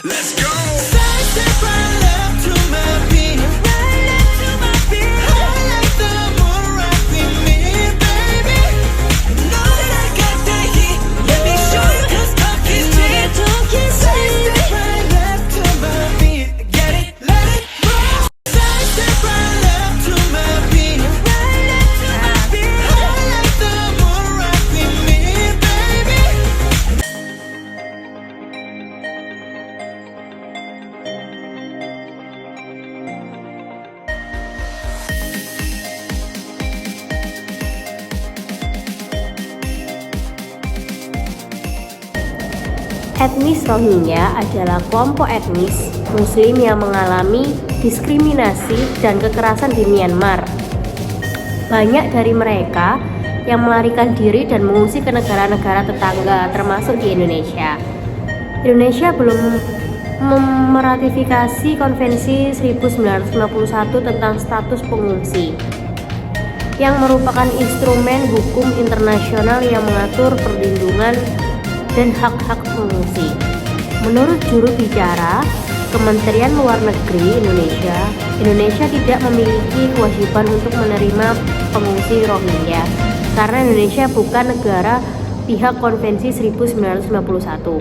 Let's go. Side step right left to my beat. Right left to my beat. I like the moon rock with me, baby. Know that I got that heat. Let me show you 'cause talk is cheap. Side step right left to my beat. Get it, let it roll. Side step right left to my beat. Right left to my beat. I like the moon rock with me, baby. Etnis Rohingya adalah kelompok etnis Muslim yang mengalami diskriminasi dan kekerasan di Myanmar. Banyak dari mereka yang melarikan diri dan mengungsi ke negara-negara tetangga, termasuk di Indonesia. Indonesia belum meratifikasi Konvensi 1951 tentang status pengungsi, yang merupakan instrumen hukum internasional yang mengatur perlindungan dan hak-hak pengungsi. Menurut juru bicara Kementerian Luar Negeri Indonesia tidak memiliki kewajiban untuk menerima pengungsi Rohingya karena Indonesia bukan negara pihak Konvensi 1951.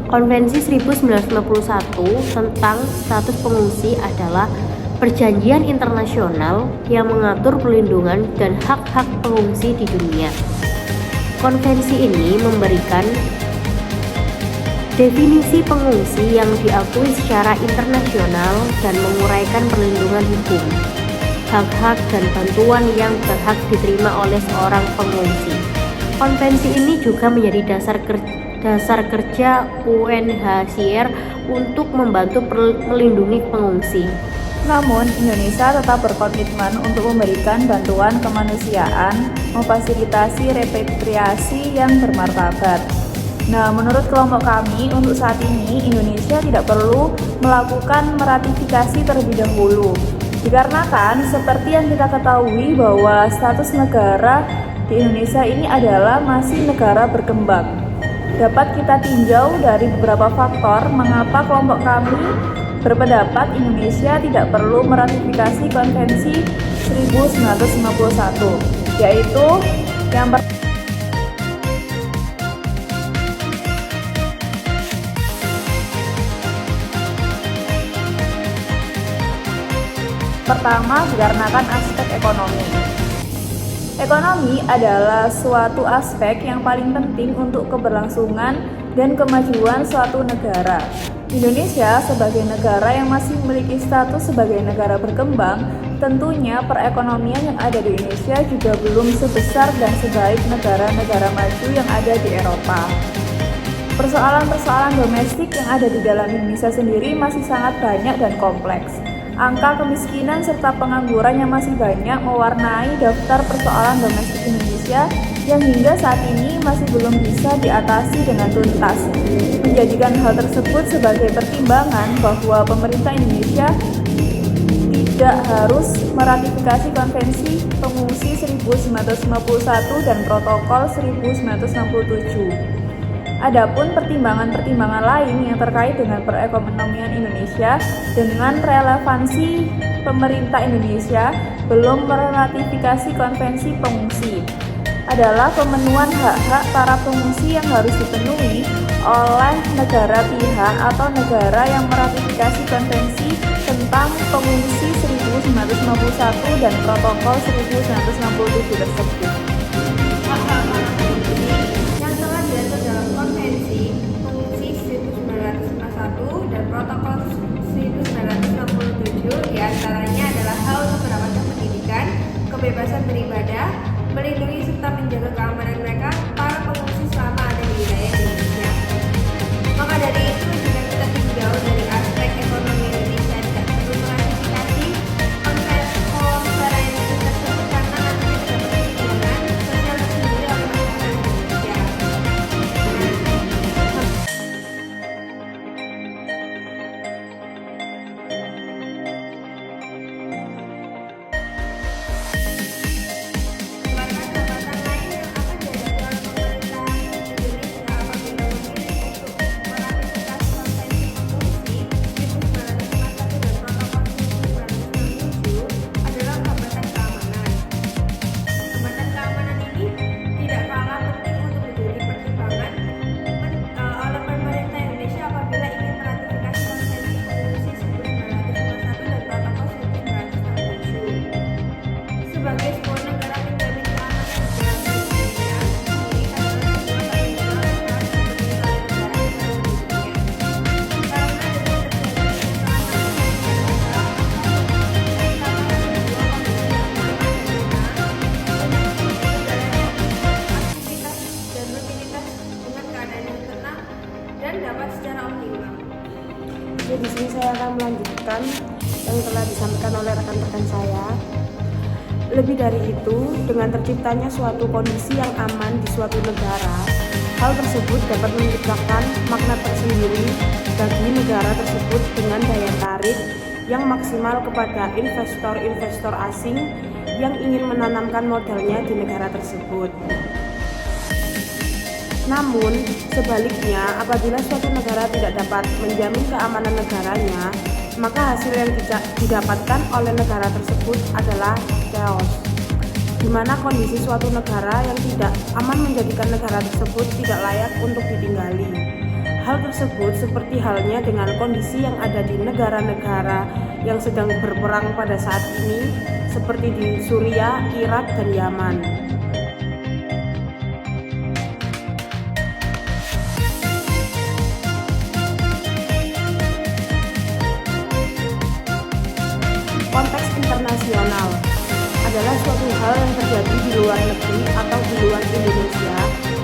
Konvensi 1951 tentang status pengungsi adalah perjanjian internasional yang mengatur perlindungan dan hak-hak pengungsi di dunia. Konvensi ini memberikan definisi pengungsi yang diakui secara internasional dan menguraikan perlindungan hukum, hak-hak dan bantuan yang berhak diterima oleh seorang pengungsi. Konvensi ini juga menjadi dasar kerja UNHCR untuk membantu melindungi pengungsi. Namun, Indonesia tetap berkomitmen untuk memberikan bantuan kemanusiaan, memfasilitasi repatriasi yang bermartabat. Nah, menurut kelompok kami, untuk saat ini Indonesia tidak perlu melakukan meratifikasi terlebih dahulu. Dikarenakan, seperti yang kita ketahui bahwa status negara di Indonesia ini adalah masih negara berkembang. Dapat kita tinjau dari beberapa faktor mengapa kelompok kami berpendapat Indonesia tidak perlu meratifikasi Konvensi 1951, yaitu yang pertama dikarenakan aspek ekonomi. Ekonomi adalah suatu aspek yang paling penting untuk keberlangsungan dan kemajuan suatu negara. Indonesia sebagai negara yang masih memiliki status sebagai negara berkembang, tentunya perekonomian yang ada di Indonesia juga belum sebesar dan sebaik negara-negara maju yang ada di Eropa. Persoalan-persoalan domestik yang ada di dalam Indonesia sendiri masih sangat banyak dan kompleks. Angka kemiskinan serta pengangguran yang masih banyak mewarnai daftar persoalan domestik Indonesia yang hingga saat ini masih belum bisa diatasi dengan tuntas. Menjadikan hal tersebut sebagai pertimbangan bahwa pemerintah Indonesia tidak harus meratifikasi Konvensi Pengungsi 1951 dan Protokol 1967. Adapun pertimbangan-pertimbangan lain yang terkait dengan perekonomian Indonesia dengan relevansi pemerintah Indonesia belum meratifikasi Konvensi Pengungsi adalah pemenuhan hak-hak para pengungsi yang harus dipenuhi oleh negara pihak atau negara yang meratifikasi Konvensi tentang Pengungsi 1951 dan Protokol 1967 tersebut. Protokol 1967 diantaranya adalah hal untuk mendapatkan pendidikan, kebebasan beribadah, melindungi serta menjaga keamanan mereka para pengungsi selama ada di wilayah Indonesia. Maka dari itu jika kita tinjau dari aspek ekonomi Indonesia tidak perlu meratifikasi konferensi tersebut karena nantinya dapat kehilangan dirawat secara optimal. Jadi di sini saya akan melanjutkan yang telah disampaikan oleh rekan-rekan saya. Lebih dari itu, dengan terciptanya suatu kondisi yang aman di suatu negara, hal tersebut dapat menciptakan makna tersendiri bagi negara tersebut dengan daya tarik yang maksimal kepada investor-investor asing yang ingin menanamkan modalnya di negara tersebut. Namun, sebaliknya, apabila suatu negara tidak dapat menjamin keamanan negaranya, maka hasil yang didapatkan oleh negara tersebut adalah chaos, di mana kondisi suatu negara yang tidak aman menjadikan negara tersebut tidak layak untuk ditinggali. Hal tersebut seperti halnya dengan kondisi yang ada di negara-negara yang sedang berperang pada saat ini, seperti di Suriah, Irak, dan Yaman. Konteks internasional adalah suatu hal yang terjadi di luar negeri atau di luar Indonesia,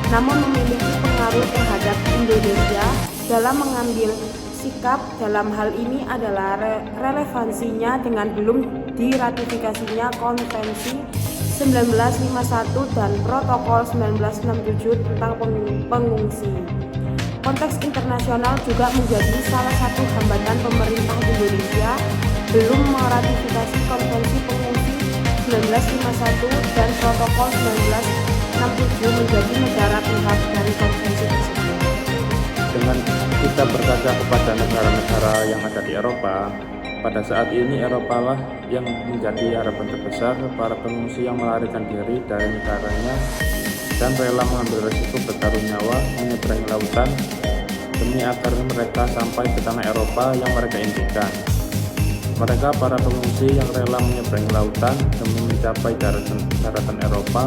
namun memiliki pengaruh terhadap Indonesia dalam mengambil sikap. Dalam hal ini adalah relevansinya dengan belum diratifikasinya Konvensi 1951 dan Protokol 1967 tentang pengungsi. Konteks internasional juga menjadi salah satu hambatan pemerintah Indonesia belum meratifikasi Konvensi Pengungsi 1951 dan Protokol 1967 menjadi negara pihak dari konvensi tersebut. Dengan kita berkaca kepada negara-negara yang ada di Eropa, pada saat ini Eropa lah yang menjadi harapan terbesar para pengungsi yang melarikan diri dari negaranya dan rela mengambil resiko bertaruh nyawa menyeberangi lautan demi agar mereka sampai ke tanah Eropa yang mereka impikan. Mereka para pengungsi yang rela menyeberangi lautan demi mencapai daratan Eropa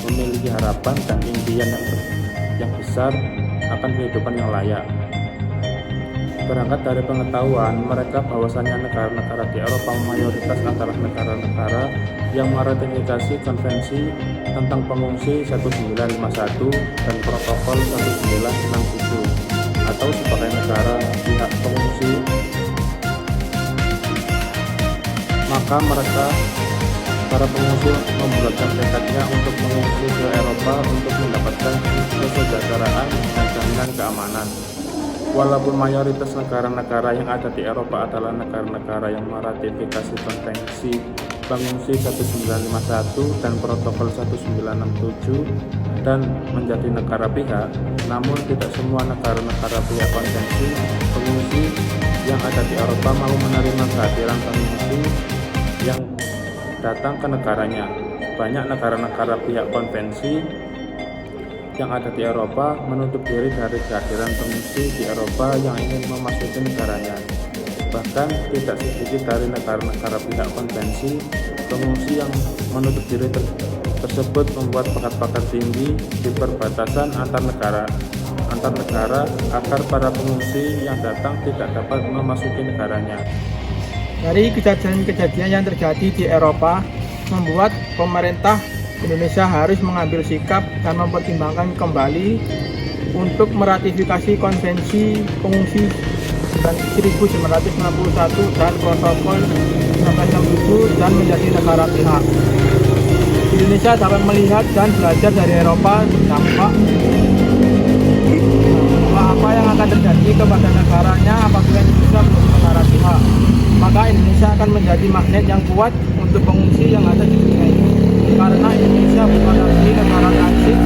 memiliki harapan dan impian yang besar akan kehidupan yang layak. Berangkat dari pengetahuan mereka bahwasannya negara-negara di Eropa mayoritas adalah negara-negara yang meratifikasi Konvensi tentang Pengungsi 1951 dan Protokol 1967 atau sebagai negara pihak pengungsi, maka mereka para pengungsi membulatkan tekadnya untuk mengungsi ke Eropa untuk mendapatkan kesejahteraan dan jaminan keamanan. Walaupun mayoritas negara-negara yang ada di Eropa adalah negara-negara yang meratifikasi Konvensi Pengungsi 1951 dan Protokol 1967 dan menjadi negara pihak, namun tidak semua negara-negara pihak Konvensi Pengungsi yang ada di Eropa mau menerima kehadiran pengungsi yang datang ke negaranya. Banyak negara-negara pihak konvensi yang ada di Eropa menutup diri dari kehadiran pengungsi di Eropa yang ingin memasuki negaranya. Bahkan tidak sedikit dari negara-negara pihak konvensi pengungsi yang menutup diri tersebut membuat pagar-pagar tinggi di perbatasan antar negara agar para pengungsi yang datang tidak dapat memasuki negaranya. Dari kejadian-kejadian yang terjadi di Eropa membuat pemerintah Indonesia harus mengambil sikap dan mempertimbangkan kembali untuk meratifikasi Konvensi Pengungsi 1961 dan Protokol 1967 dan menjadi negara pihak. Indonesia dapat melihat dan belajar dari Eropa dampak apa yang akan terjadi kepada negaranya apabila Indonesia menjadi negara pihak. Maka Indonesia akan menjadi magnet yang kuat untuk pengungsi yang ada di dunia ini. Karena Indonesia bukan lagi negara transit,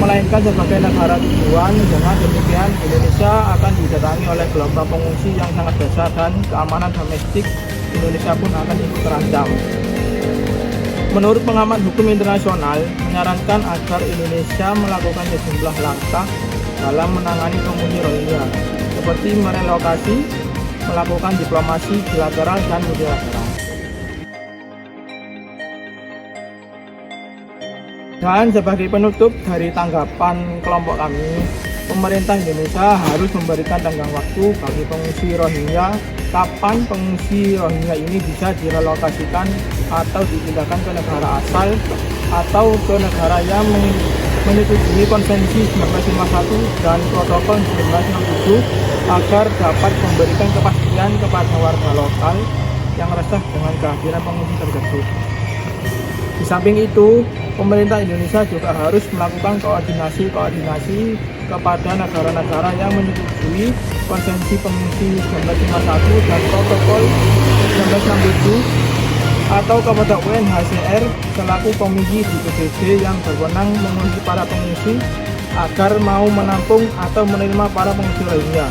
melainkan sebagai negara tujuan. Dengan demikian, Indonesia akan didatangi oleh gelombang pengungsi yang sangat besar dan keamanan domestik Indonesia pun akan ikut terancam. Menurut pengamat hukum internasional, menyarankan agar Indonesia melakukan sejumlah langkah dalam menangani pengungsi Rohingya, seperti merelokasi, melakukan diplomasi bilateral dan multilateral. Dan sebagai penutup dari tanggapan kelompok kami, pemerintah Indonesia harus memberikan tenggang waktu bagi pengungsi Rohingya kapan pengungsi Rohingya ini bisa direlokasikan atau dipindahkan ke negara asal atau ke negara yang menyetujui Konvensi 1951 dan Protokol 1967 agar dapat memberikan kepastian kepada warga lokal yang resah dengan kehadiran pengungsi tersebut. Di samping itu, pemerintah Indonesia juga harus melakukan koordinasi kepada negara-negara yang menyetujui Konvensi Pengungsi 1951 dan Protokol 1967 atau kepada UNHCR selaku pemilih di PBB yang berwenang mengurusi para pengungsi agar mau menampung atau menerima para pengungsi lainnya.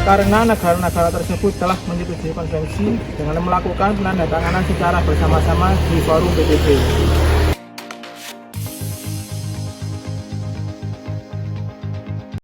Karena negara-negara tersebut telah menyetujui konvensi dengan melakukan penandatanganan secara bersama-sama di forum PBB.